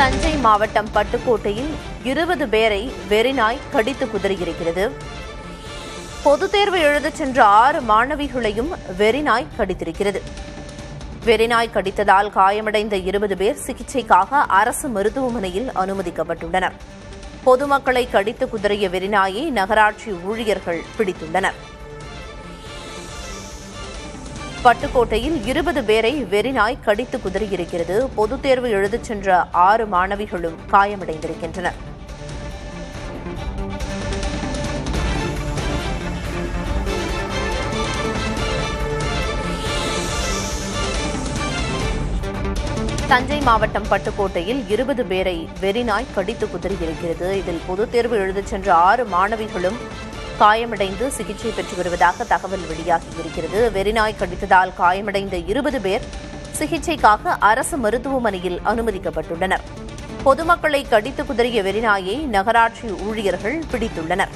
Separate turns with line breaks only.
தஞ்சை மாவட்டம் பட்டுக்கோட்டையில் 20 பேரை வெறிநாய் கடித்து குதறியிருக்கிறது. பொதுத் தேர்வு எழுதச் சென்ற 6 மாணவிகளையும் வெறிநாய் கடித்திருக்கிறது. வெறிநாய் கடித்ததால் காயமடைந்த 20 பேர் சிகிச்சைக்காக அரசு மருத்துவமனையில் அனுமதிக்கப்பட்டுள்ளனர். பொதுமக்களை கடித்து குதறிய வெறிநாயை நகராட்சி ஊழியர்கள் பிடித்துள்ளனர். பட்டுக்கோட்டையில் 20 பேரை வெறிநாய் கடித்து குதறியிருக்கிறது. பொதுத் தேர்வு எழுதச் சென்ற 6 மாணவிகளும் காயமடைந்திருக்கின்றனர். தஞ்சை மாவட்டம் பட்டுக்கோட்டையில் 20 பேரை வெறிநாய் கடித்து குதறியிருக்கிறது. இதில் பொதுத் தேர்வு எழுதச் சென்ற 6 மாணவிகளும் காயமடைந்து சிகிச்சை பெற்று வருவதாக தகவல் வெளியாகியிருக்கிறது. வெறிநாய் கடித்ததால் காயமடைந்த 20 பேர் சிகிச்சைக்காக அரசு மருத்துவமனையில் அனுமதிக்கப்பட்டுள்ளனர். பொதுமக்களை கடித்து குதறிய வெறிநாயை நகராட்சி ஊழியர்கள் பிடித்துள்ளனர்.